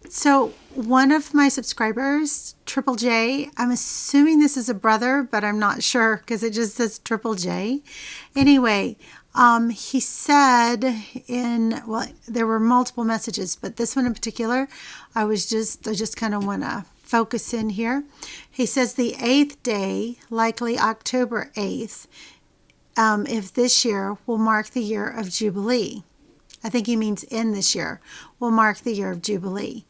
So one of my subscribers, Triple J, I'm assuming this is a brother, but I'm not sure because it just says Triple J. Anyway, he said there were multiple messages, but this one in particular, I just kind of want to focus in here. He says the 8th day, likely October 8th, if this year will mark the year of Jubilee. I think he means in this year will mark the year of Jubilee.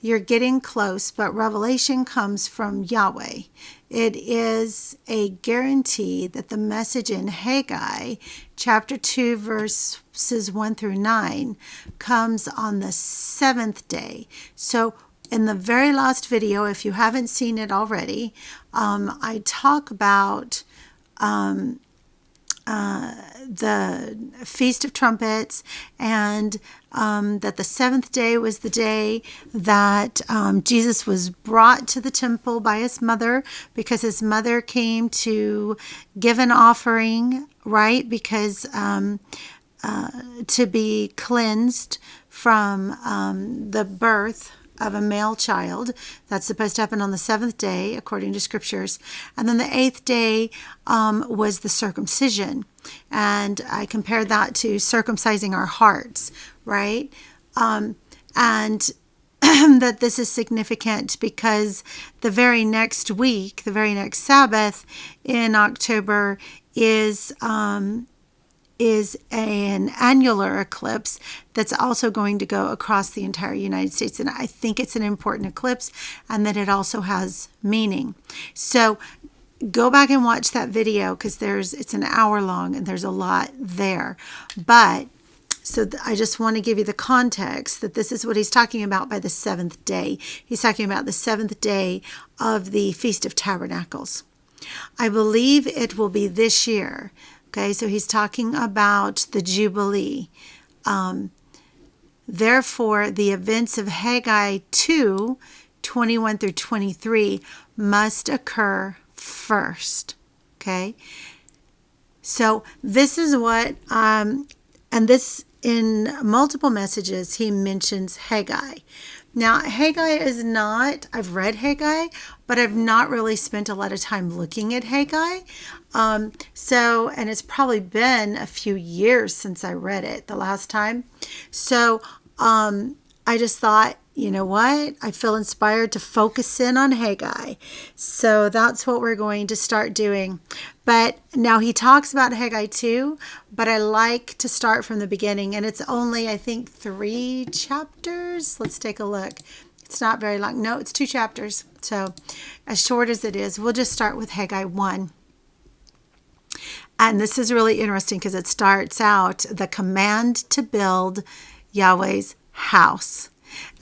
You're getting close, but revelation comes from Yahweh. It is a guarantee that the message in Haggai, chapter 2, verses 1 through 9, comes on the 7th day. So in the very last video, if you haven't seen it already, I talk about the Feast of Trumpets, and that the 7th day was the day that Jesus was brought to the temple by his mother, because his mother came to give an offering, right? Because to be cleansed from the birth of a male child. That's supposed to happen on the 7th day, according to scriptures. And then the 8th day was the circumcision. And I compared that to circumcising our hearts, right? And that this is significant because the very next week, the very next Sabbath in October is an annular eclipse that's also going to go across the entire United States. And I think it's an important eclipse, and that it also has meaning. So go back and watch that video, because it's an hour long and there's a lot there. But so I just want to give you the context that this is what he's talking about by the 7th day. He's talking about the 7th day of the Feast of Tabernacles. I believe it will be this year. Okay, so he's talking about the Jubilee. Therefore, the events of Haggai 2, 21 through 23 must occur first. Okay, so this is what, and this in multiple messages, he mentions Haggai. Now, Haggai is not, I've read Haggai, but I've not really spent a lot of time looking at Haggai. And it's probably been a few years since I read it the last time. So I just thought, you know what? I feel inspired to focus in on Haggai. So that's what we're going to start doing. But now he talks about Haggai 2, but I like to start from the beginning. And it's only, I think, 3 chapters. Let's take a look. It's not very long. No, it's 2 chapters. So as short as it is, we'll just start with Haggai 1. And this is really interesting because it starts out the command to build Yahweh's house.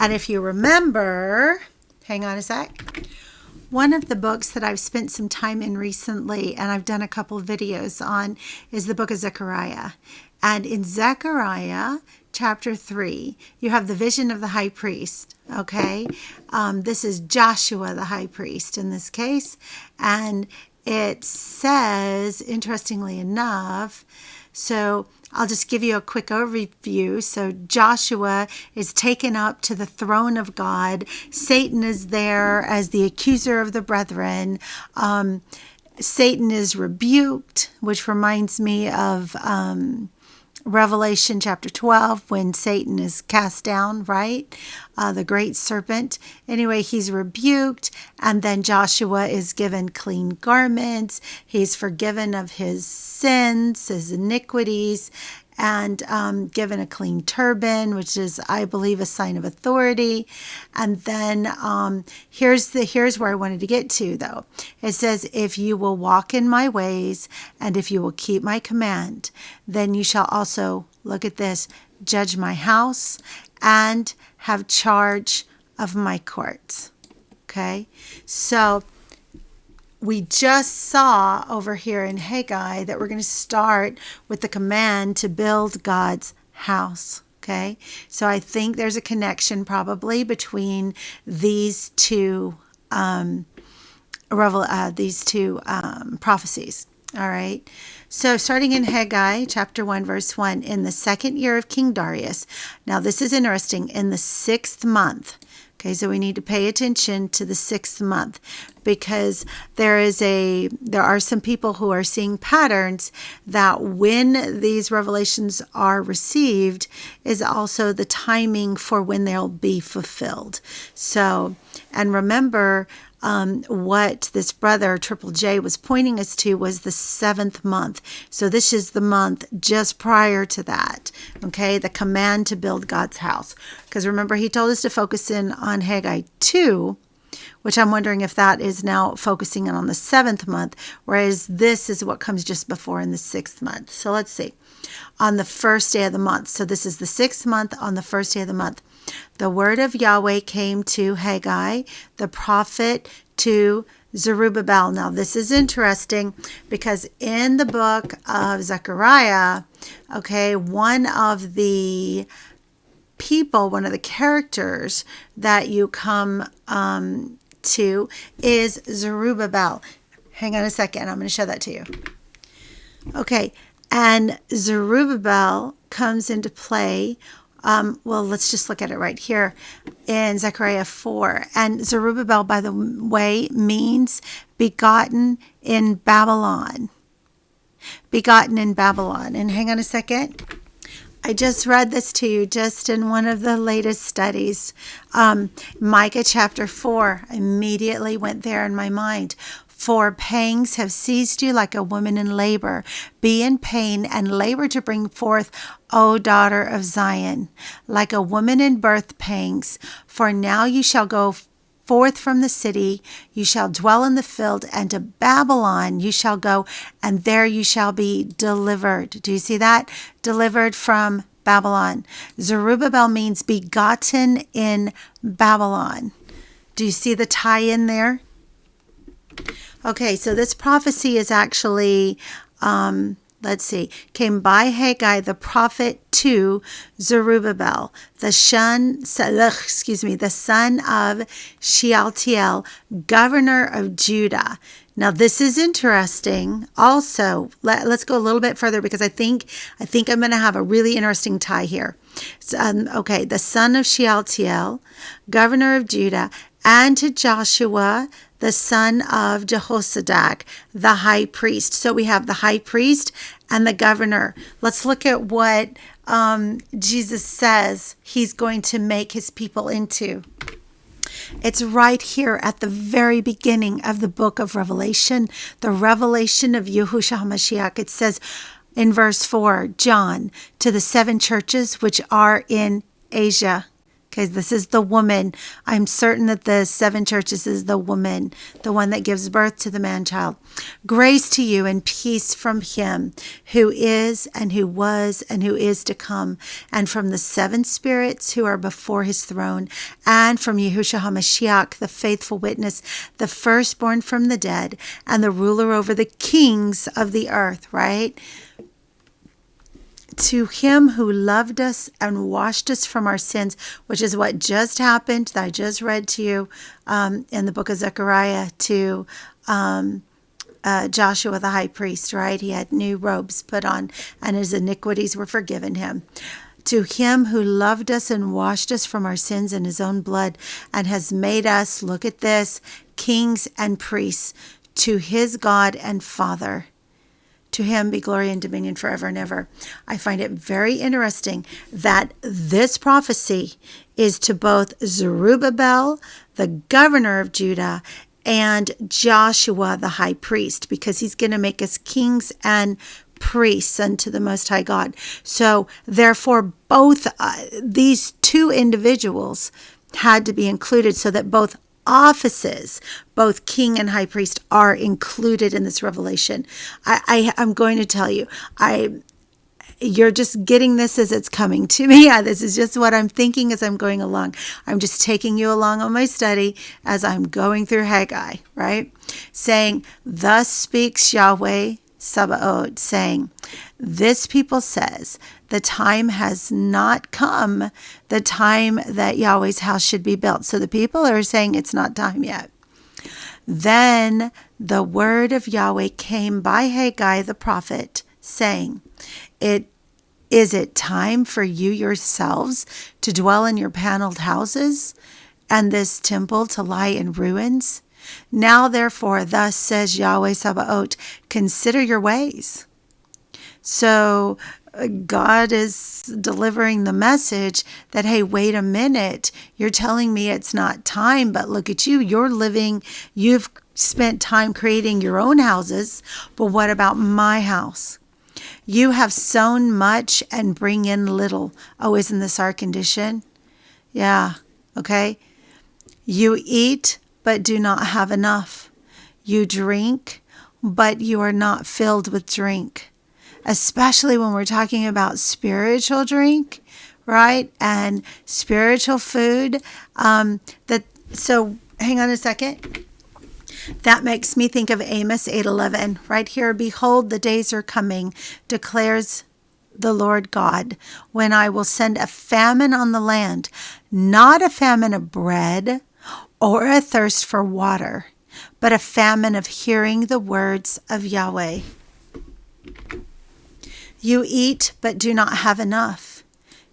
And if you remember, hang on a sec. One of the books that I've spent some time in recently, and I've done a couple of videos on, is the book of Zechariah. And in Zechariah chapter 3, you have the vision of the high priest. Okay, this is Joshua the high priest in this case. And it says, interestingly enough, so I'll just give you a quick overview. So Joshua is taken up to the throne of God. Satan is there as the accuser of the brethren. Satan is rebuked, which reminds me of Revelation chapter 12, when Satan is cast down, right? The great serpent. Anyway, he's rebuked, and then Joshua is given clean garments. He's forgiven of his sins, his iniquities, and given a clean turban, which is, I believe, a sign of authority. And then here's where I wanted to get to, though. It says, if you will walk in my ways, and if you will keep my command, then you shall also, look at this, judge my house and have charge of my courts. Okay, so we just saw over here in Haggai that we're going to start with the command to build God's house. Okay, so I think there's a connection probably between these two prophecies. All right, so starting in Haggai chapter 1 verse 1, in the 2nd year of King Darius. Now this is interesting. In the 6th month. Okay, so we need to pay attention to the 6th month, because there are some people who are seeing patterns that when these revelations are received is also the timing for when they'll be fulfilled. So, and remember, what this brother Triple J was pointing us to was the 7th month. So this is the month just prior to that. Okay, the command to build God's house. Because remember, he told us to focus in on Haggai 2, which I'm wondering if that is now focusing in on the 7th month, whereas this is what comes just before in the 6th month. So let's see. On the 1st day of the month. So this is the 6th month on the 1st day of the month. The word of Yahweh came to Haggai, the prophet, to Zerubbabel. Now, this is interesting because in the book of Zechariah, okay, one of the characters that you come to is Zerubbabel. Hang on a second. I'm going to show that to you. Okay, and Zerubbabel comes into play. Well, let's just look at it right here in Zechariah 4. And Zerubbabel, by the way, means begotten in Babylon. Begotten in Babylon. And hang on a second. I just read this to you just in one of the latest studies. Micah chapter 4 immediately went there in my mind. For pangs have seized you like a woman in labor. Be in pain and labor to bring forth, O daughter of Zion, like a woman in birth pangs. For now you shall go forth from the city, you shall dwell in the field, and to Babylon you shall go, and there you shall be delivered. Do you see that? Delivered from Babylon. Zerubbabel means begotten in Babylon. Do you see the tie-in there? Okay, so this prophecy is actually, came by Haggai the prophet to Zerubbabel, the son of Shealtiel, governor of Judah. Now, this is interesting. Also, let's go a little bit further because I think I'm going to have a really interesting tie here. Okay, the son of Shealtiel, governor of Judah, and to Joshua, the son of Jehozadak, the high priest. So we have the high priest and the governor. Let's look at what Jesus says he's going to make his people into. It's right here at the very beginning of the book of Revelation, the revelation of Yahushua HaMashiach. It says in verse 4, John, to the 7 churches which are in Asia. Okay, this is the woman. I'm certain that the 7 churches is the woman, the one that gives birth to the man-child. Grace to you and peace from him who is and who was and who is to come, and from the 7 spirits who are before his throne, and from Yahushua HaMashiach, the faithful witness, the firstborn from the dead, and the ruler over the kings of the earth, right? To him who loved us and washed us from our sins, which is what just happened that I just read to you in the book of Zechariah to Joshua the high priest, right? He had new robes put on and his iniquities were forgiven him. To him who loved us and washed us from our sins in his own blood and has made us, look at this, kings and priests to his God and Father. To him be glory and dominion forever and ever. I find it very interesting that this prophecy is to both Zerubbabel, the governor of Judah, and Joshua, the high priest, because he's going to make us kings and priests unto the Most High God. So therefore, both these 2 individuals had to be included so that both offices, both king and high priest, are included in this revelation. I'm going to tell you, you're just getting this as it's coming to me. This is just what I'm thinking as I'm going along. I'm just taking you along on my study as I'm going through Haggai, right? Saying, thus speaks Yahweh Sabaoth, saying, this people says, the time has not come, the time that Yahweh's house should be built. So the people are saying it's not time yet. Then the word of Yahweh came by Haggai the prophet, saying, Is it time for you yourselves to dwell in your paneled houses and this temple to lie in ruins? Now therefore, thus says Yahweh Sabaoth, consider your ways. So God is delivering the message that, hey, wait a minute. You're telling me it's not time, but look at you. You've spent time creating your own houses, but what about my house? You have sown much and bring in little. Oh, isn't this our condition? Yeah, okay. You eat, but do not have enough. You drink, but you are not filled with drink. Especially when we're talking about spiritual drink, right? And spiritual food. So hang on a second. That makes me think of Amos 8:11 right here. Behold, the days are coming, declares the Lord God, when I will send a famine on the land, not a famine of bread or a thirst for water, but a famine of hearing the words of Yahweh. You eat, but do not have enough.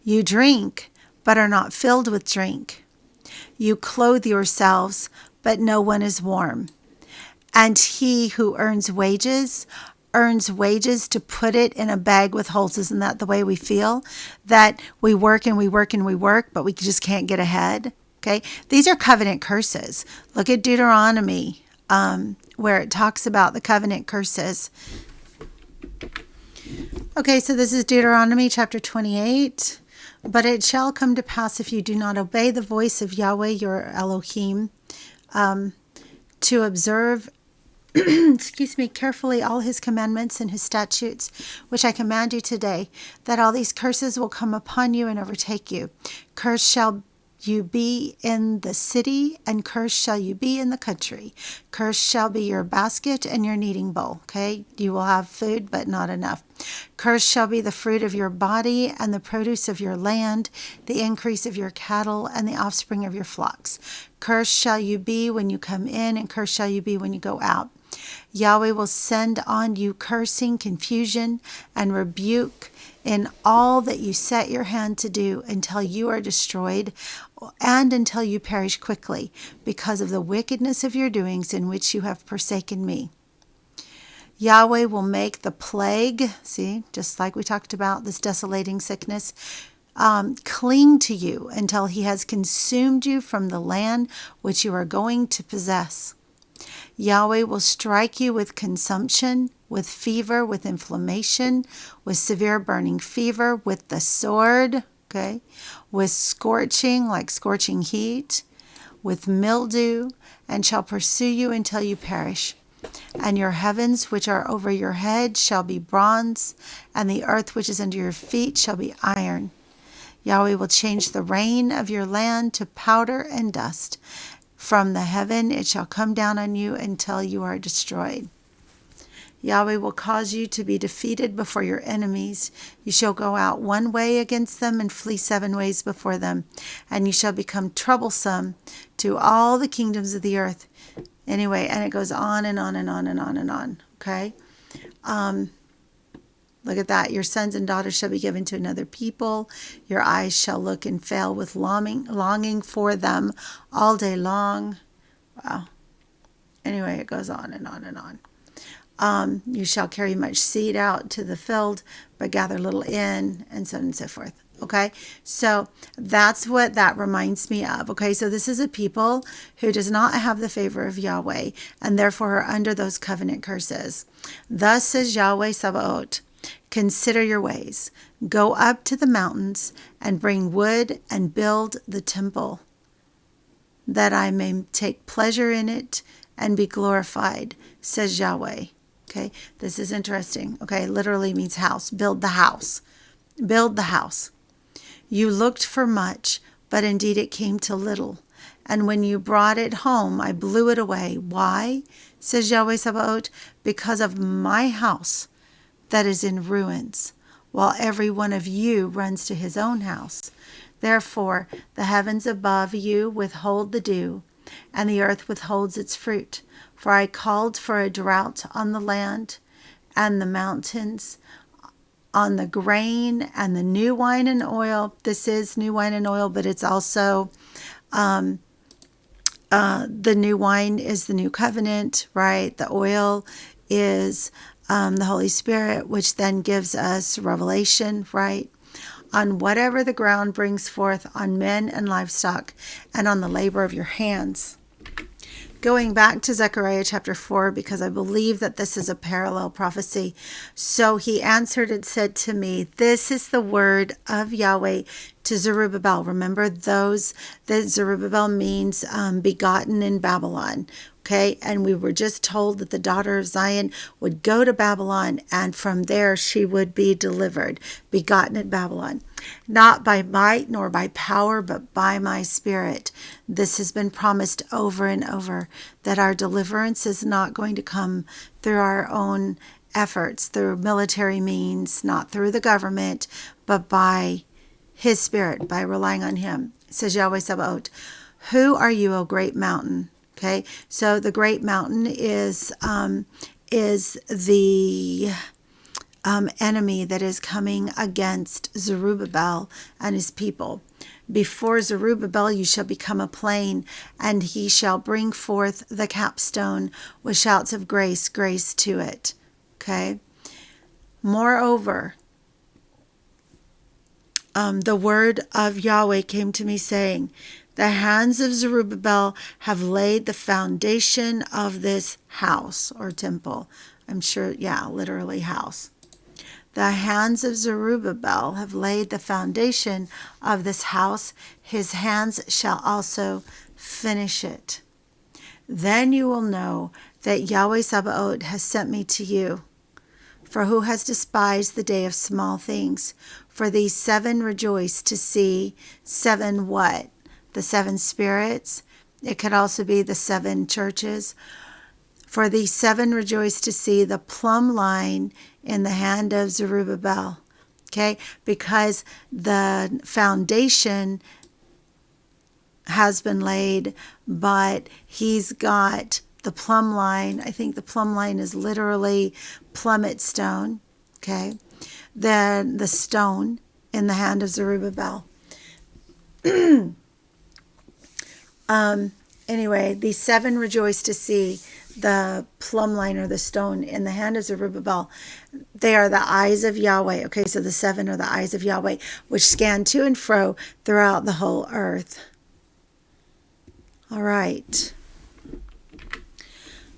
You drink, but are not filled with drink. You clothe yourselves, but no one is warm. And he who earns wages to put it in a bag with holes. Isn't that the way we feel? That we work and we work and we work, but we just can't get ahead. Okay? These are covenant curses. Look at Deuteronomy, where it talks about the covenant curses. Okay, so this is Deuteronomy chapter 28. But it shall come to pass, if you do not obey the voice of Yahweh your Elohim, to observe carefully all his commandments and his statutes, which I command you today, that all these curses will come upon you and overtake you. Cursed shall you be in the city, and cursed shall you be in the country. Cursed shall be your basket and your kneading bowl. Okay, you will have food, but not enough. Cursed shall be the fruit of your body and the produce of your land, the increase of your cattle and the offspring of your flocks. Cursed shall you be when you come in, and cursed shall you be when you go out. Yahweh will send on you cursing, confusion, and rebuke in all that you set your hand to do until you are destroyed and until you perish quickly because of the wickedness of your doings in which you have forsaken me. Yahweh will make the plague, see, just like we talked about, this desolating sickness, cling to you until he has consumed you from the land which you are going to possess. Yahweh will strike you with consumption, with fever, with inflammation, with severe burning fever, with the sword, okay, with scorching, like scorching heat, with mildew, and shall pursue you until you perish. And your heavens which are over your head shall be bronze, and the earth which is under your feet shall be iron. Yahweh will change the rain of your land to powder and dust. From the heaven it shall come down on you until you are destroyed. Yahweh will cause you to be defeated before your enemies. You shall go out one way against them and flee 7 ways before them. And you shall become troublesome to all the kingdoms of the earth. Anyway, and it goes on and on and on and on and on. Okay? Look at that. Your sons and daughters shall be given to another people. Your eyes shall look and fail with longing for them all day long. Wow. Anyway, it goes on and on and on. You shall carry much seed out to the field, but gather little in, and so on and so forth. Okay, so that's what that reminds me of. Okay, so this is a people who does not have the favor of Yahweh, and therefore are under those covenant curses. Thus says Yahweh Sabaoth, consider your ways. Go up to the mountains and bring wood and build the temple, that I may take pleasure in it and be glorified, says Yahweh. Okay, this is interesting. Okay, literally means house. Build the house. Build the house. You looked for much, but indeed it came to little. And when you brought it home, I blew it away. Why? Says Yahweh Sabaoth, because of my house that is in ruins, while every one of you runs to his own house. Therefore, the heavens above you withhold the dew, and the earth withholds its fruit. For I called for a drought on the land and the mountains, on the grain and the new wine and oil. This is new wine and oil, but it's also The new wine is the new covenant, right? The oil is the Holy Spirit, which then gives us revelation, right? On whatever the ground brings forth, on men and livestock, and on the labor of your hands. Going back to Zechariah chapter 4, because I believe that this is a parallel prophecy. So he answered and said to me, this is the word of Yahweh to Zerubbabel. Remember those that Zerubbabel means begotten in Babylon. Okay, and we were just told that the daughter of Zion would go to Babylon, and from there she would be delivered, begotten at Babylon. Not by might nor by power, but by my spirit. This has been promised over and over, that our deliverance is not going to come through our own efforts, through military means, not through the government, but by his spirit, by relying on him. It says Yahweh Sabaoth, who are you, O great mountain? Okay, so the great mountain is the enemy that is coming against Zerubbabel and his people. Before Zerubbabel you shall become a plain, and he shall bring forth the capstone with shouts of grace, grace to it. Okay. Moreover, the word of Yahweh came to me saying, the hands of Zerubbabel have laid the foundation of this house or temple. I'm sure, yeah, literally house. The hands of Zerubbabel have laid the foundation of this house. His hands shall also finish it. Then you will know that Yahweh Sabaoth has sent me to you. For who has despised the day of small things? For these seven rejoice to see seven what? The seven spirits. It could also be the seven churches. For these seven rejoice to see the plumb line in the hand of Zerubbabel. Okay, because the foundation has been laid, but he's got the plumb line. I think the plumb line is literally plummet stone. Okay, then the stone in the hand of Zerubbabel. Anyway, these seven rejoice to see the plumb line or the stone in the hand of Zerubbabel. They are the eyes of Yahweh. Okay, so the seven are the eyes of Yahweh, which scan to and fro throughout the whole earth. All right.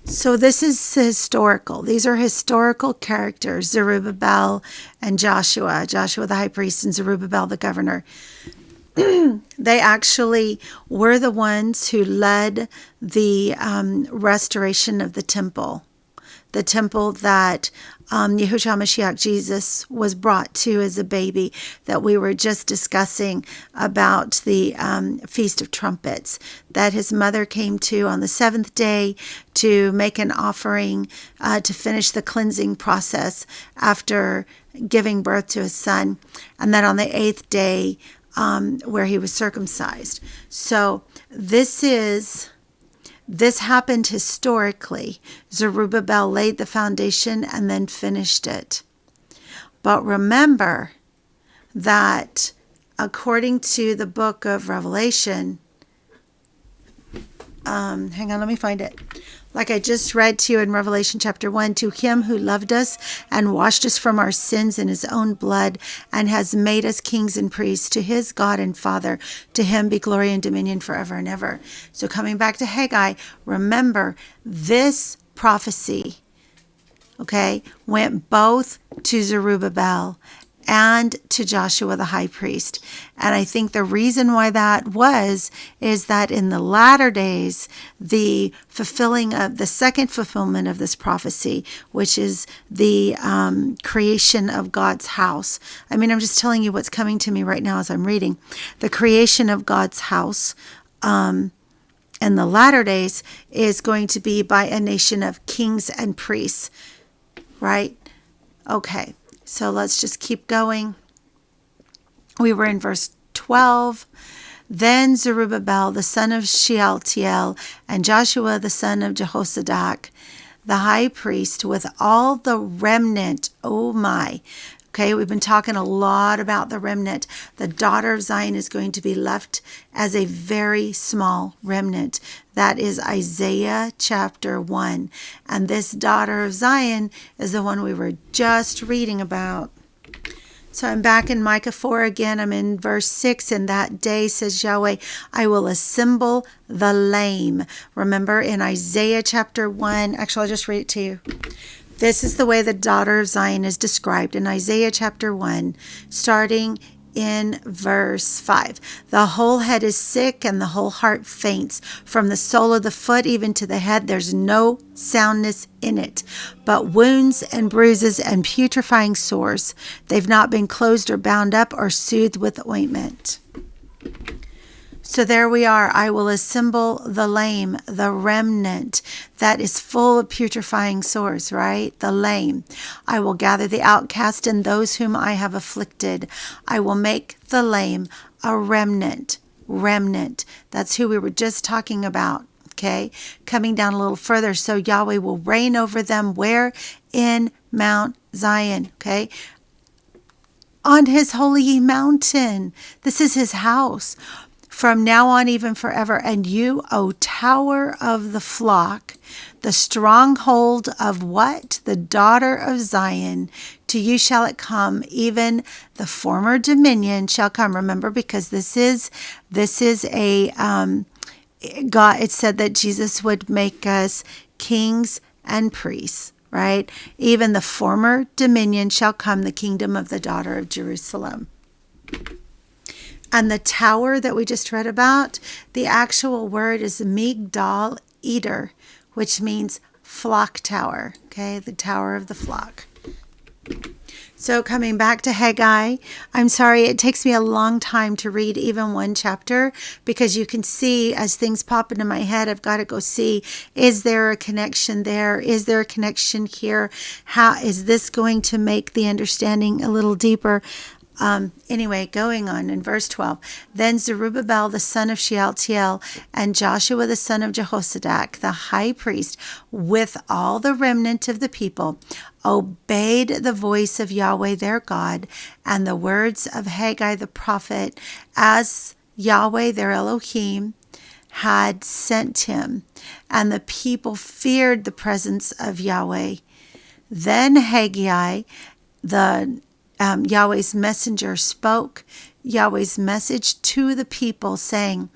So this is historical. These are historical characters, Zerubbabel and Joshua. Joshua the high priest and Zerubbabel the governor. They actually were the ones who led the restoration of the temple that Yahushua Mashiach Jesus was brought to as a baby, that we were just discussing about the Feast of Trumpets, that his mother came to on the seventh day to make an offering to finish the cleansing process after giving birth to his son, and then on the eighth day where he was circumcised. So this happened historically. Zerubbabel laid the foundation and then finished it. But remember that according to the book of Revelation, hang on, let me find it. Like I just read to you in Revelation chapter 1, to him who loved us and washed us from our sins in his own blood and has made us kings and priests, to his God and Father, to him be glory and dominion forever and ever. So coming back to Haggai, remember this prophecy, okay, went both to Zerubbabel and to Joshua the high priest. And I think the reason why that is that in the latter days, the fulfilling of the second fulfillment of this prophecy, which is the creation of God's house. I mean, I'm just telling you what's coming to me right now as I'm reading. The creation of God's house in the latter days is going to be by a nation of kings and priests, right? Okay. So let's just keep going. We were in verse 12. Then Zerubbabel, the son of Shealtiel, and Joshua, the son of Jehozadak, the high priest, with all the remnant, Okay, we've been talking a lot about the remnant. The daughter of Zion is going to be left as a very small remnant. That is Isaiah chapter 1. And this daughter of Zion is the one we were just reading about. So I'm back in Micah 4 again. I'm in verse 6. In that day, says Yahweh, I will assemble the lame. Remember in Isaiah chapter 1. Actually, I'll just read it to you. This is the way the daughter of Zion is described in Isaiah chapter 1, starting in verse 5. The whole head is sick and the whole heart faints. From the sole of the foot even to the head, there's no soundness in it, but wounds and bruises and putrefying sores. They've not been closed or bound up or soothed with ointment. So there we are. I will assemble the lame, the remnant that is full of putrefying sores, right? The lame. I will gather the outcast and those whom I have afflicted. I will make the lame a remnant. Remnant. That's who we were just talking about. Okay. Coming down a little further. So Yahweh will reign over them. Where? In Mount Zion. Okay. On his holy mountain. This is his house. From now on, even forever. And you, O tower of the flock, the stronghold of what? The daughter of Zion. To you shall it come, even the former dominion shall come. Remember, because this is a God. It said that Jesus would make us kings and priests, right? Even the former dominion shall come, the kingdom of the daughter of Jerusalem. And the tower that we just read about, the actual word is Migdal Eder, which means flock tower. Okay, the tower of the flock. So coming back to Haggai, I'm sorry, it takes me a long time to read even one chapter because you can see as things pop into my head, I've got to go see, is there a connection there? Is there a connection here? How is this going to make the understanding a little deeper? Anyway, going on in verse 12. Then Zerubbabel the son of Shealtiel and Joshua the son of Jehozadak, the high priest, with all the remnant of the people, obeyed the voice of Yahweh their God and the words of Haggai the prophet, as Yahweh their Elohim had sent him. And the people feared the presence of Yahweh. Then Haggai, Yahweh's messenger, spoke Yahweh's message to the people saying,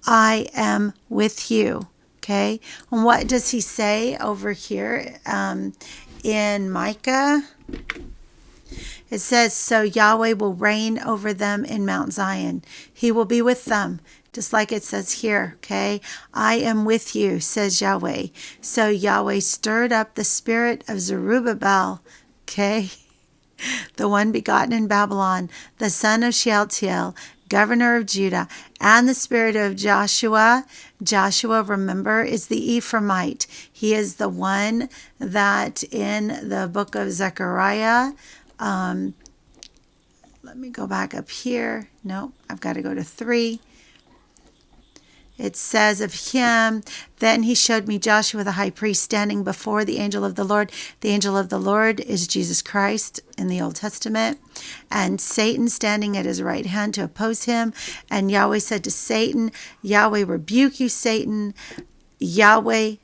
I am with you. Okay. And what does he say over here in Micah? It says, so Yahweh will reign over them in Mount Zion. He will be with them. Just like it says here, okay? I am with you, says Yahweh. So Yahweh stirred up the spirit of Zerubbabel, okay? The one begotten in Babylon, the son of Shealtiel, governor of Judah, and the spirit of Joshua. Joshua, remember, is the Ephraimite. He is the one that in the book of Zechariah, let me go back up here. No, I've got to go to 3. It says of him, then he showed me Joshua the high priest standing before the angel of the Lord. The angel of the Lord is Jesus Christ in the Old Testament. And Satan standing at his right hand to oppose him. And Yahweh said to Satan, Yahweh rebuke you, Satan. Yahweh,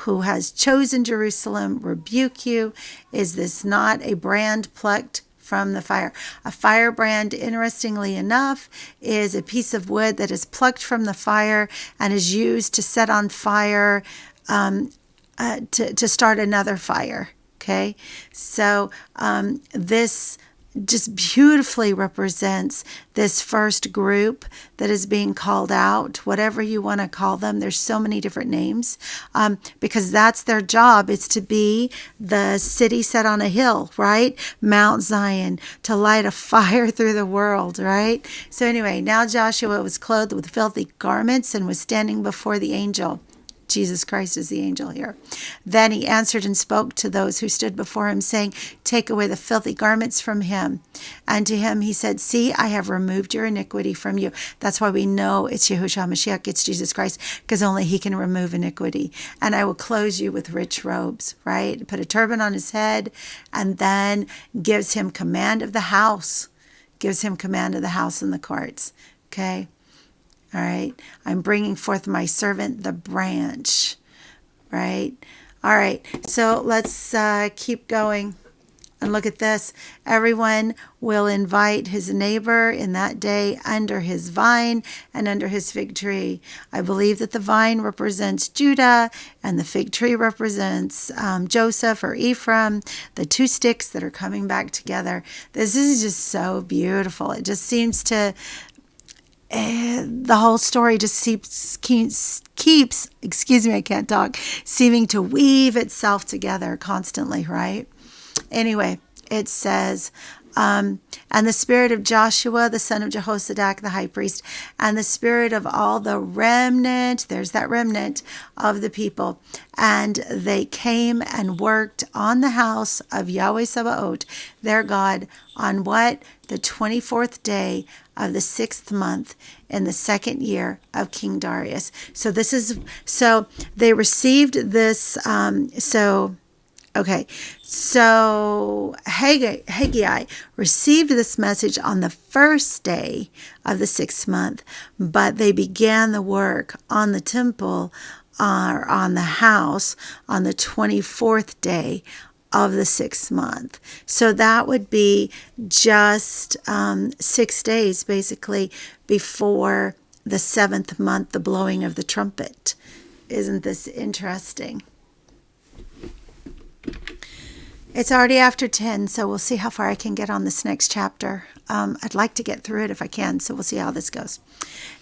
who has chosen Jerusalem, rebuke you. Is this not a brand plucked from the fire? A firebrand, interestingly enough, is a piece of wood that is plucked from the fire and is used to set on fire, to start another fire. Okay, so this just beautifully represents this first group that is being called out, whatever you want to call them. There's so many different names, because that's their job. It's to be the city set on a hill, right? Mount Zion, to light a fire through the world, right? So anyway, now Joshua was clothed with filthy garments and was standing before the angel. Jesus Christ is the angel here. Then he answered and spoke to those who stood before him, saying, take away the filthy garments from him. And to him he said, see, I have removed your iniquity from you. That's why we know it's Yahushua Mashiach, it's Jesus Christ, because only he can remove iniquity. And I will clothe you with rich robes, right? Put a turban on his head, and then gives him command of the house. Gives him command of the house and the courts. Okay? All right? I'm bringing forth my servant, the branch. Right? All right. So let's keep going. And look at this. Everyone will invite his neighbor in that day under his vine and under his fig tree. I believe that the vine represents Judah and the fig tree represents Joseph or Ephraim, the two sticks that are coming back together. This is just so beautiful. It just seems to, the whole story just keeps, excuse me, I can't talk, seeming to weave itself together constantly, right? Anyway, it says, and the spirit of Joshua, the son of Jehozadak, the high priest, and the spirit of all the remnant, there's that remnant of the people, and they came and worked on the house of Yahweh Sabaoth, their God, on what? The 24th day of the 6th month in the 2nd year of King Darius. So they received this, okay, so Haggai received this message on the first day of the 6th month, but they began the work on the temple or on the house on the 24th day of the 6th month. So that would be just 6 days basically before the 7th month, the blowing of the trumpet. Isn't this interesting? It's already after 10, so we'll see how far I can get on this next chapter. I'd like to get through it if I can, so we'll see how this goes.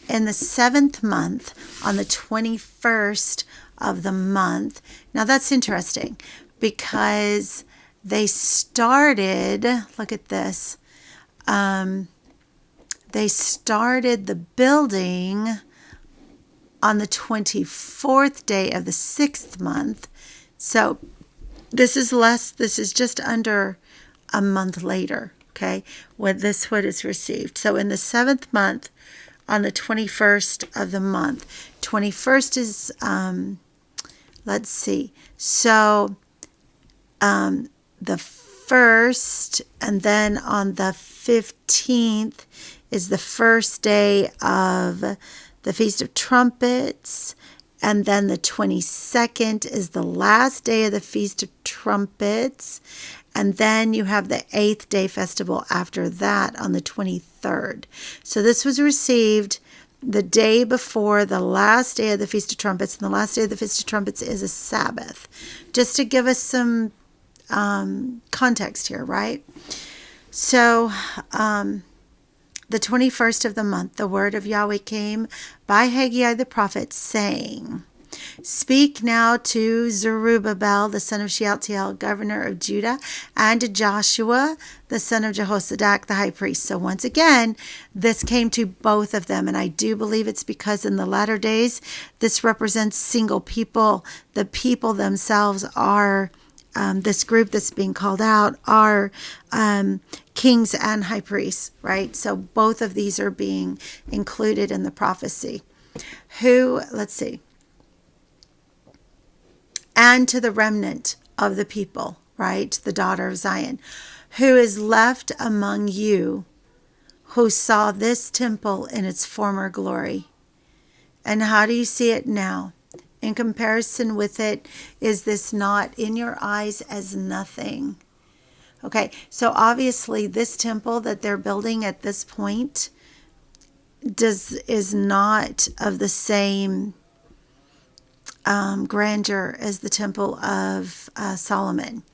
In the 7th month, on the 21st of the month, now that's interesting because they started, look at this, they started the building on the 24th day of the 6th month, so this is just under a month later, okay, when this wood is received. So in the 7th month, on the 21st of the month, 21st is, let's see, so the 1st, and then on the 15th is the first day of the Feast of Trumpets. And then the 22nd is the last day of the Feast of Trumpets. And then you have the 8th day festival after that on the 23rd. So this was received the day before the last day of the Feast of Trumpets. And the last day of the Feast of Trumpets is a Sabbath. Just to give us some context here, right? So, the 21st of the month, the word of Yahweh came by Haggai the prophet, saying, speak now to Zerubbabel, the son of Shealtiel, governor of Judah, and to Joshua, the son of Jehozadak, the high priest. So once again, this came to both of them, and I do believe it's because in the latter days, this represents single people. The people themselves are this group that's being called out are kings and high priests, right? So both of these are being included in the prophecy. Let's see. And to the remnant of the people, right? The daughter of Zion, who is left among you, who saw this temple in its former glory. And how do you see it now? In comparison with it, is this not in your eyes as nothing? Okay, so obviously this temple that they're building at this point is not of the same grandeur as the temple of Solomon.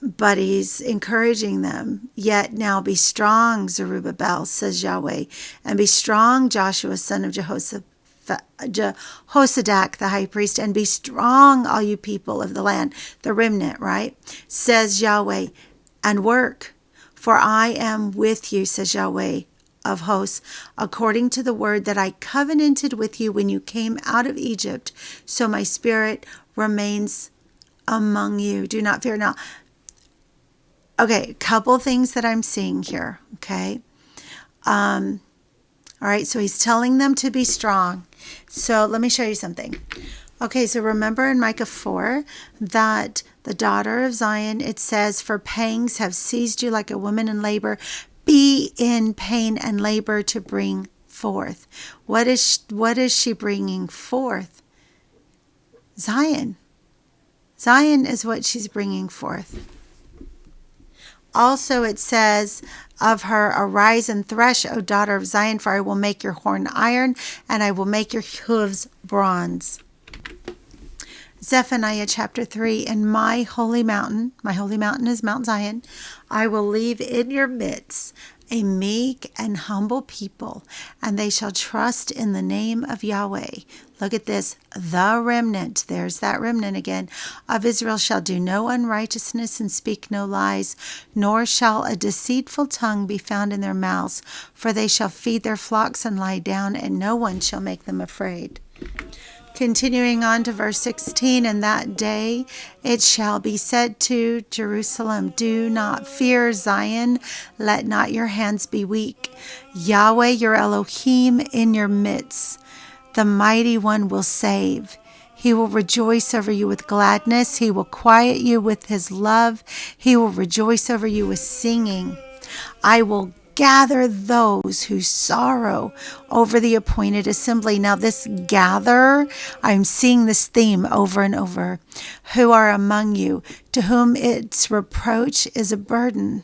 But he's encouraging them, yet now be strong, Zerubbabel, says Yahweh, and be strong, Joshua, son of Jehozadak, the high priest, and be strong, all you people of the land, the remnant, right? Says Yahweh, and work, for I am with you, says Yahweh of hosts, according to the word that I covenanted with you when you came out of Egypt. So my spirit remains among you. Do not fear. Now, okay, a couple things that I'm seeing here. Okay. All right. So he's telling them to be strong. So let me show you something. Okay, so remember in Micah 4 that the daughter of Zion, it says, for pangs have seized you like a woman in labor. Be in pain and labor to bring forth. What is she bringing forth? Zion. Zion is what she's bringing forth. Also, it says of her, arise and thresh, O daughter of Zion, for I will make your horn iron, and I will make your hooves bronze. Zephaniah chapter 3, in my holy mountain is Mount Zion, I will leave in your midst a meek and humble people, and they shall trust in the name of Yahweh. Look at this, the remnant, there's that remnant again, of Israel shall do no unrighteousness and speak no lies, nor shall a deceitful tongue be found in their mouths, for they shall feed their flocks and lie down, and no one shall make them afraid. Continuing on to verse 16, in that day it shall be said to Jerusalem, do not fear, Zion, let not your hands be weak. Yahweh your Elohim in your midst, the mighty one will save. He will rejoice over you with gladness. He will quiet you with his love. He will rejoice over you with singing. I will gather those who sorrow over the appointed assembly. Now this gather, I'm seeing this theme over and over. Who are among you, to whom its reproach is a burden.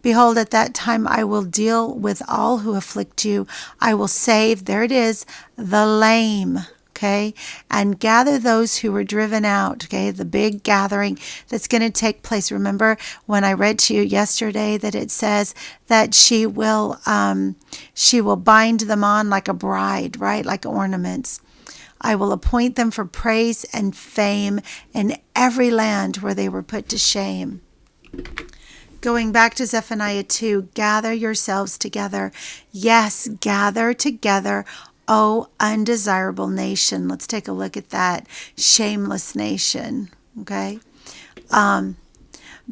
Behold, at that time I will deal with all who afflict you. I will save, there it is, the lame. Okay, and gather those who were driven out. Okay, the big gathering that's going to take place. Remember when I read to you yesterday that it says that she will bind them on like a bride, right, like ornaments. I will appoint them for praise and fame in every land where they were put to shame. Going back to Zephaniah 2, gather yourselves together. Yes, gather together, O undesirable nation. Let's take a look at that. Shameless nation. Okay.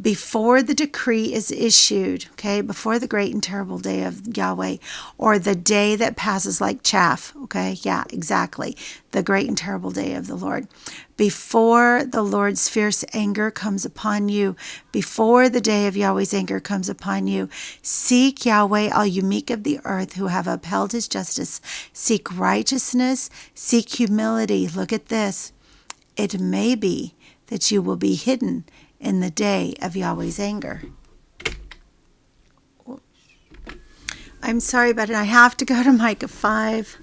Before the decree is issued, okay, before the great and terrible day of Yahweh, or the day that passes like chaff, okay, yeah, exactly, the great and terrible day of the Lord. Before the Lord's fierce anger comes upon you, before the day of Yahweh's anger comes upon you, seek Yahweh, all you meek of the earth who have upheld his justice. Seek righteousness, seek humility. Look at this. It may be that you will be hidden in the day of Yahweh's anger. I'm sorry, but I have to go to Micah 5.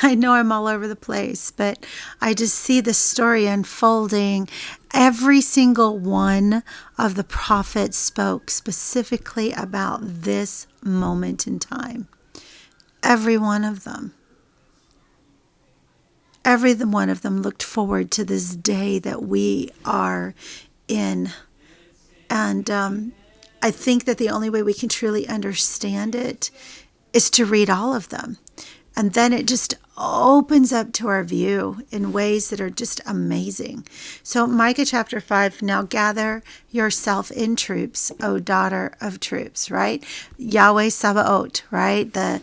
I know I'm all over the place, but I just see the story unfolding. Every single one of the prophets spoke specifically about this moment in time. Every one of them. Every one of them looked forward to this day that we are in. And I think that the only way we can truly understand it is to read all of them. And then it just opens up to our view in ways that are just amazing. So Micah chapter 5, now gather yourself in troops, O daughter of troops, right? Yahweh Sabaoth, right? The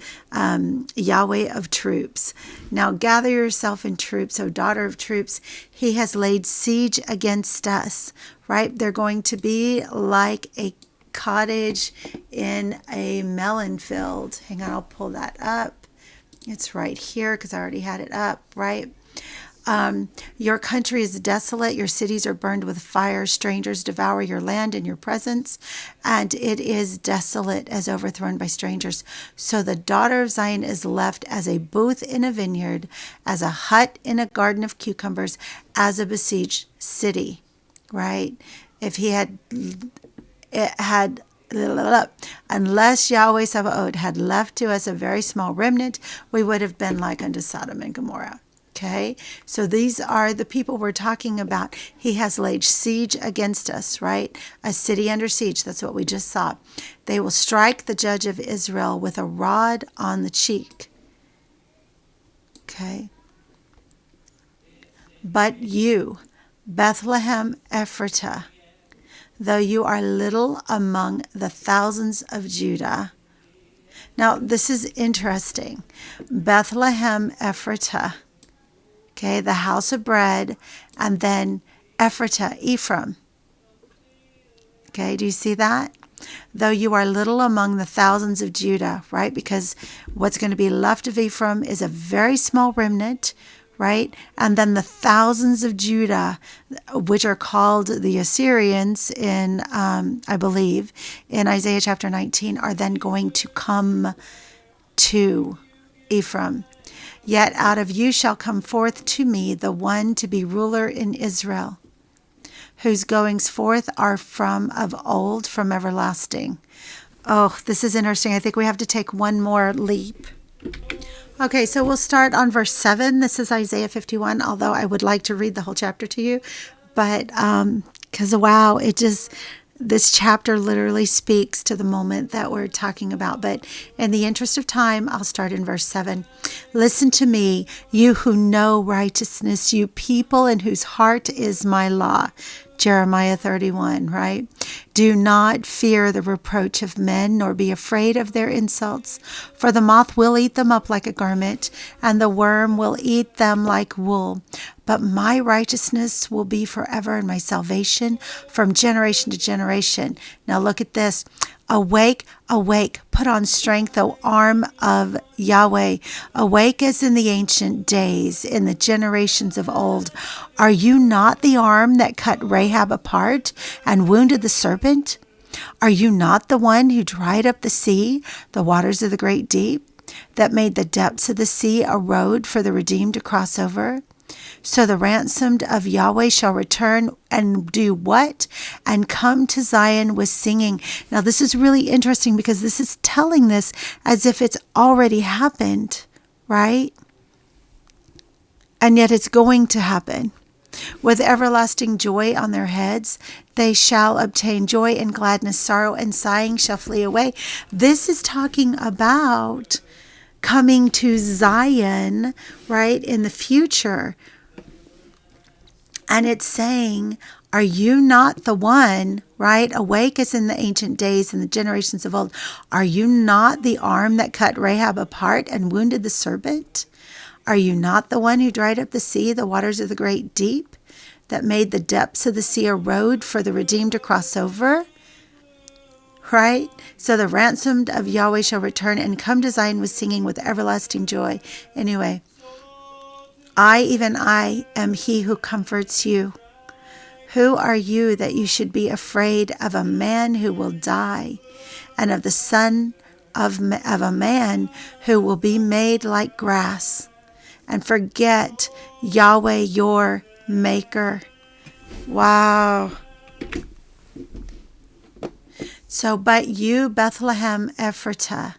Yahweh of troops. Now gather yourself in troops, O daughter of troops. He has laid siege against us, right? They're going to be like a cottage in a melon field. Hang on, I'll pull that up. It's right here because I already had it up, right? Your country is desolate. Your cities are burned with fire. Strangers devour your land in your presence, and it is desolate as overthrown by strangers. So the daughter of Zion is left as a booth in a vineyard, as a hut in a garden of cucumbers, as a besieged city, right? If he had, it had, unless Yahweh Sabaoth had left to us a very small remnant, we would have been like unto Sodom and Gomorrah. Okay, so these are the people we're talking about. He has laid siege against us, right? A city under siege. That's what we just saw. They will strike the judge of Israel with a rod on the cheek. Okay. But you, Bethlehem Ephratah, though you are little among the thousands of Judah. Now, this is interesting. Bethlehem Ephratah. Okay, the house of bread, and then Ephratah, Ephraim. Okay, do you see that? Though you are little among the thousands of Judah, right? Because what's going to be left of Ephraim is a very small remnant, right? And then the thousands of Judah, which are called the Assyrians in, I believe, in Isaiah chapter 19, are then going to come to Ephraim. Yet out of you shall come forth to me the one to be ruler in Israel, whose goings forth are from of old, from everlasting. Oh, this is interesting. I think we have to take one more leap. Okay, so we'll start on verse 7. This is Isaiah 51, although I would like to read the whole chapter to you. But, because, wow, this chapter literally speaks to the moment that we're talking about. But in the interest of time, I'll start in verse 7. Listen to me, you who know righteousness, you people in whose heart is my law. Jeremiah 31, right? Do not fear the reproach of men, nor be afraid of their insults. For the moth will eat them up like a garment, and the worm will eat them like wool. But my righteousness will be forever, and my salvation from generation to generation. Now look at this. Awake, awake, put on strength, O arm of Yahweh. Awake as in the ancient days, in the generations of old. Are you not the arm that cut Rahab apart and wounded the serpent? Are you not the one who dried up the sea, the waters of the great deep, that made the depths of the sea a road for the redeemed to cross over? So the ransomed of Yahweh shall return and do what? And come to Zion with singing. Now this is really interesting because this is telling this as if it's already happened, right? And yet it's going to happen. With everlasting joy on their heads, they shall obtain joy and gladness. Sorrow and sighing shall flee away. This is talking about coming to Zion, right, in the future. And it's saying, are you not the one, right? Awake as in the ancient days and the generations of old. Are you not the arm that cut Rahab apart and wounded the serpent? Are you not the one who dried up the sea, the waters of the great deep, that made the depths of the sea a road for the redeemed to cross over? Right? So the ransomed of Yahweh shall return and come to Zion with singing, with everlasting joy. Anyway, I, even I, am he who comforts you. Who are you that you should be afraid of a man who will die, and of the son of a man who will be made like grass, and forget Yahweh your maker? Wow. So, but you, Bethlehem Ephratah,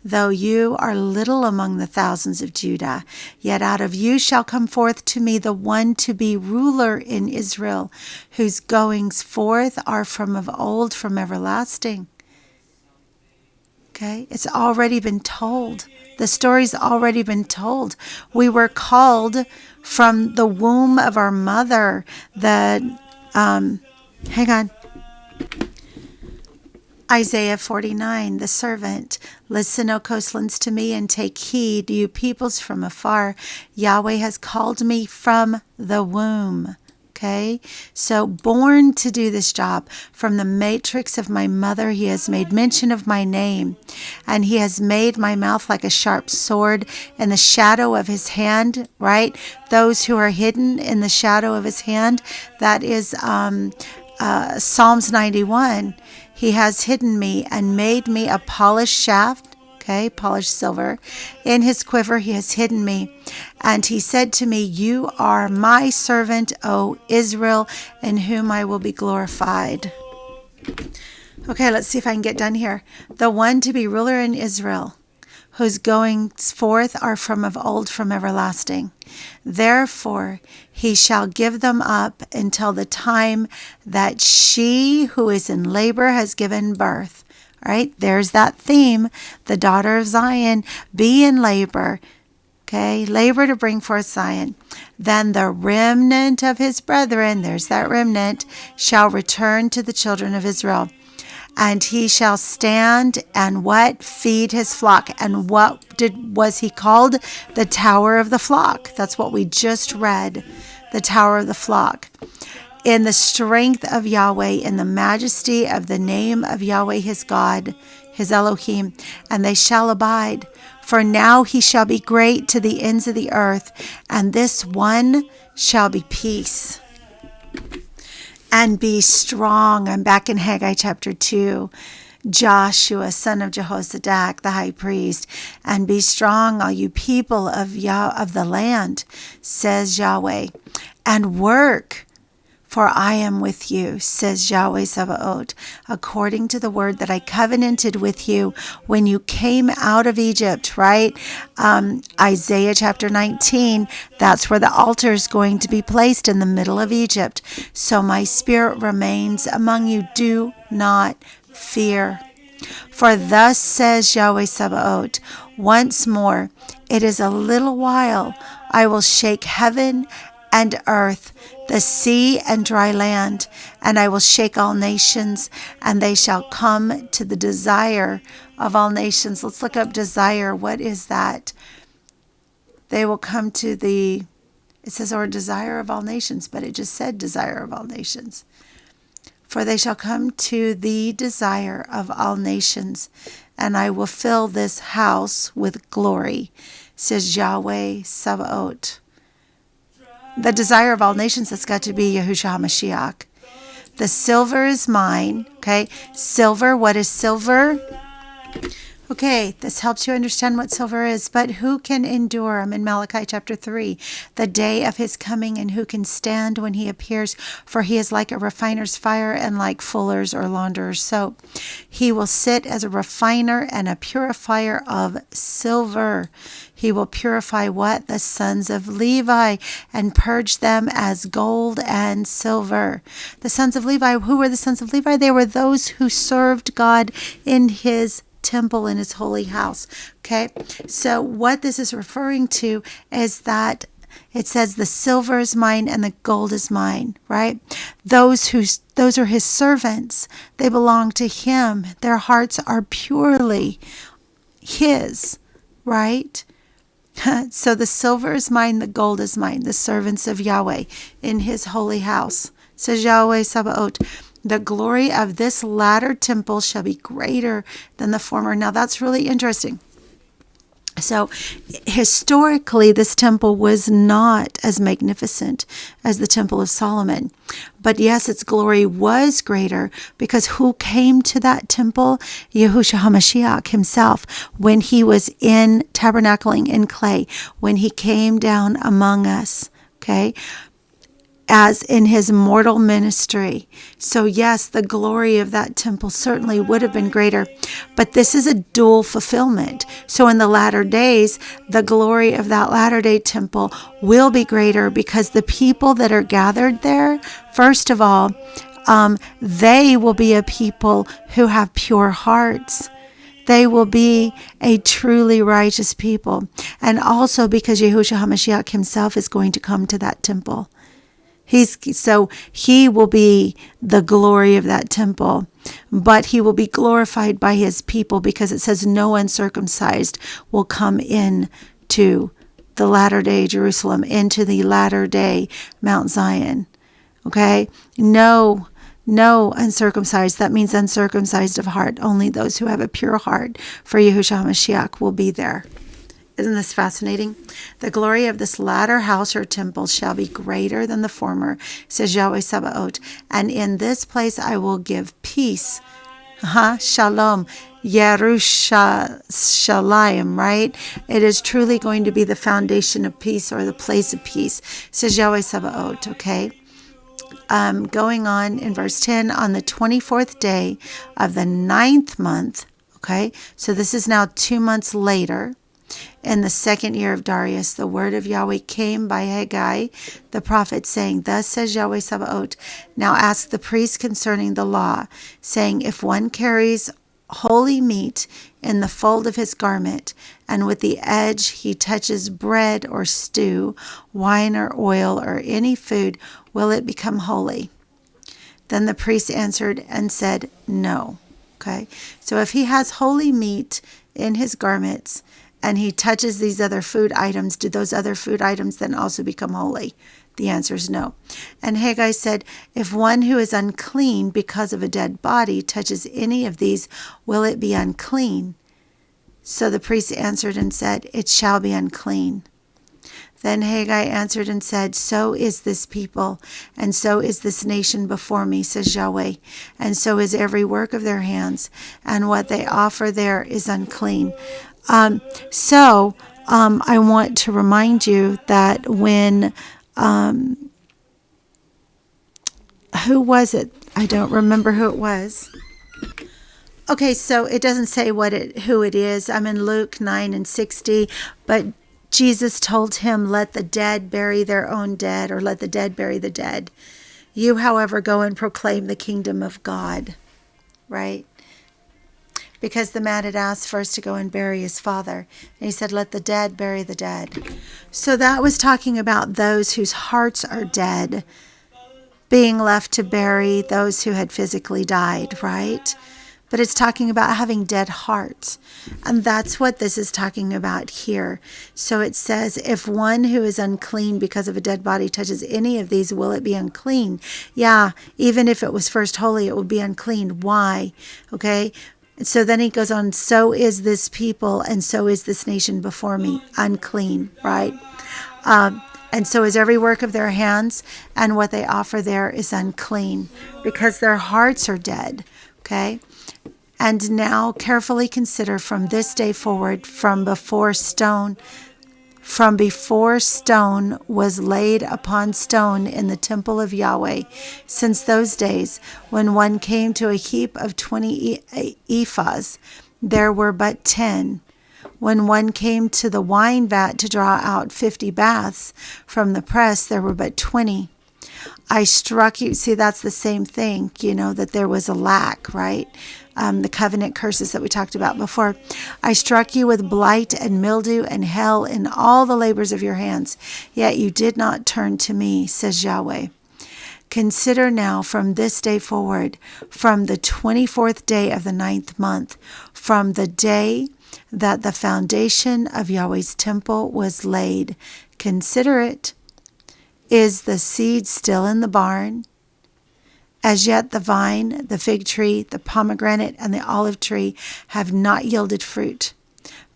though you are little among the thousands of Judah, yet out of you shall come forth to me the one to be ruler in Israel, whose goings forth are from of old, from everlasting. Okay, it's already been told. The story's already been told. We were called from the womb of our mother. Isaiah 49, the servant. Listen, O coastlands, to me, and take heed, you peoples from afar. Yahweh has called me from the womb. Okay, so born to do this job. From the matrix of my mother, he has made mention of my name, and he has made my mouth like a sharp sword in the shadow of his hand, right? Those who are hidden in the shadow of his hand, that is Psalms 91. He has hidden me and made me a polished shaft, okay, polished silver. In his quiver he has hidden me. And he said to me, you are my servant, O Israel, in whom I will be glorified. Okay, let's see if I can get done here. The one to be ruler in Israel, whose goings forth are from of old, from everlasting. Therefore he shall give them up until the time that she who is in labor has given birth. All right, there's that theme. The daughter of Zion, be in labor. Okay, labor to bring forth Zion. Then the remnant of his brethren, there's that remnant, shall return to the children of Israel. And he shall stand and what? Feed his flock. And what was he called? The tower of the flock. That's what we just read. The tower of the flock. In the strength of Yahweh, in the majesty of the name of Yahweh his God, his Elohim, and they shall abide. For now he shall be great to the ends of the earth, and this one shall be peace. And be strong. I'm back in Haggai chapter 2. Joshua, son of Jehozadak, the high priest. And be strong, all you people of the land, says Yahweh, and work. For I am with you, says Yahweh Sabaoth, according to the word that I covenanted with you when you came out of Egypt, right? Isaiah chapter 19, that's where the altar is going to be placed in the middle of Egypt. So my spirit remains among you. Do not fear. For thus says Yahweh Sabaoth, once more, it is a little while, I will shake heaven and earth, the sea and dry land, and I will shake all nations, and they shall come to the desire of all nations. Let's look up desire. What is that? They will come to it says, or desire of all nations, but it just said desire of all nations. For they shall come to the desire of all nations, and I will fill this house with glory, says Yahweh Sabaoth. The desire of all nations has got to be Yahushua HaMashiach. The silver is mine. Okay, silver. What is silver? Okay, this helps you understand what silver is. But who can endure? I'm in Malachi chapter 3. The day of his coming, and who can stand when he appears? For he is like a refiner's fire and like fuller's or launderer's soap. He will sit as a refiner and a purifier of silver. He will purify what? The sons of Levi, and purge them as gold and silver. The sons of Levi, who were the sons of Levi? They were those who served God in his temple, in his holy house. Okay, so what this is referring to is that it says the silver is mine and the gold is mine, right? Those are his servants. They belong to him. Their hearts are purely his, right? So the silver is mine, the gold is mine, the servants of Yahweh in his holy house, says Yahweh Sabaoth. The glory of this latter temple shall be greater than the former. Now that's really interesting. So historically, this temple was not as magnificent as the Temple of Solomon. But yes, its glory was greater because who came to that temple? Yahushua HaMashiach himself, when he was in tabernacling in clay, when he came down among us, okay? As in his mortal ministry. So yes, the glory of that temple certainly would have been greater, but this is a dual fulfillment. So in the latter days, the glory of that latter day temple will be greater because the people that are gathered there, first of all, they will be a people who have pure hearts. They will be a truly righteous people. And also because Yahushua HaMashiach himself is going to come to that temple. So he will be the glory of that temple, but he will be glorified by his people because it says no uncircumcised will come in to the latter day Jerusalem, into the latter day Mount Zion. Okay? No uncircumcised. That means uncircumcised of heart. Only those who have a pure heart for Yahushua HaMashiach will be there. Isn't this fascinating? The glory of this latter house or temple shall be greater than the former, says Yahweh Sabaoth. And in this place I will give peace. Shalom. Yerushalayim, right? It is truly going to be the foundation of peace or the place of peace, says Yahweh Sabaoth, okay? Going on in verse 10, on the 24th day of the 9th month, Okay, so this is now 2 months later. In the 2nd year of Darius, the word of Yahweh came by Haggai the prophet, saying, Thus says Yahweh Sabaoth, now ask the priest concerning the law, saying, if one carries holy meat in the fold of his garment, and with the edge he touches bread or stew, wine or oil, or any food, will it become holy? Then the priest answered and said, No. Okay, so if he has holy meat in his garments, and he touches these other food items, do those other food items then also become holy? The answer is no. And Haggai said, if one who is unclean because of a dead body touches any of these, will it be unclean? So the priest answered and said, it shall be unclean. Then Haggai answered and said, so is this people, and so is this nation before me, says Yahweh, and so is every work of their hands, and what they offer there is unclean. I want to remind you that when, who was it? I don't remember who it was. Okay, so it doesn't say who it is. I'm in Luke 9:60, but Jesus told him, let the dead bury their own dead, or let the dead bury the dead. You, however, go and proclaim the kingdom of God, right? Because the man had asked first to go and bury his father. And he said, let the dead bury the dead. So that was talking about those whose hearts are dead, being left to bury those who had physically died, right? But it's talking about having dead hearts. And that's what this is talking about here. So it says, if one who is unclean because of a dead body touches any of these, will it be unclean? Yeah, even if it was first holy, it will be unclean. Why? Okay. And so then he goes on, so is this people and so is this nation before me, unclean, right? And so is every work of their hands, and what they offer there is unclean, because their hearts are dead, okay? And now carefully consider from this day forward, from before stone was laid upon stone in the temple of Yahweh, since those days when one came to a heap of 20 ephahs, there were but 10. When one came to the wine vat to draw out 50 baths from the press, there were but 20. I struck you. See, that's the same thing, that there was a lack, right? The covenant curses that we talked about before. I struck you with blight and mildew and hell in all the labors of your hands, yet you did not turn to me, says Yahweh. Consider now from this day forward, from the 24th day of the 9th month, from the day that the foundation of Yahweh's temple was laid. Consider it. Is the seed still in the barn? As yet the vine, the fig tree, the pomegranate, and the olive tree have not yielded fruit.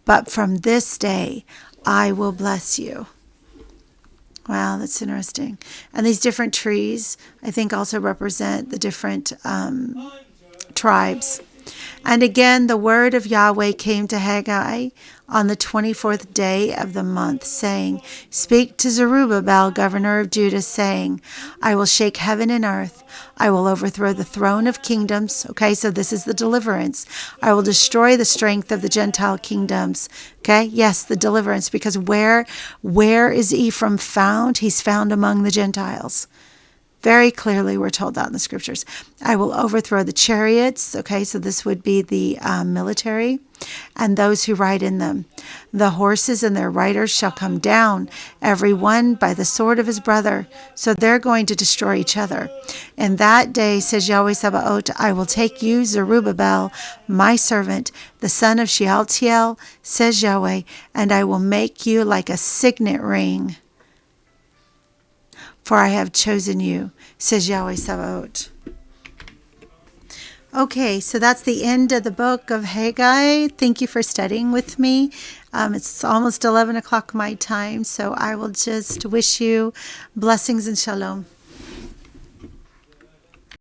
But from this day I will bless you. Wow, that's interesting. And these different trees, I think, also represent the different tribes. And again, the word of Yahweh came to Haggai on the 24th day of the month, saying, speak to Zerubbabel, governor of Judah, saying, I will shake heaven and earth. I will overthrow the throne of kingdoms. Okay, so this is the deliverance. I will destroy the strength of the Gentile kingdoms. Okay, yes, the deliverance, because where is Ephraim found? He's found among the Gentiles. Very clearly, we're told that in the scriptures. I will overthrow the chariots. Okay, so this would be the military, and those who ride in them. The horses and their riders shall come down, every one by the sword of his brother. So they're going to destroy each other. In that day, says Yahweh Sabaoth, I will take you, Zerubbabel, my servant, the son of Shealtiel, says Yahweh, and I will make you like a signet ring. For I have chosen you, says Yahweh Sabaoth. Okay, so that's the end of the book of Haggai. Thank you for studying with me. It's almost 11 o'clock my time, so I will just wish you blessings and shalom.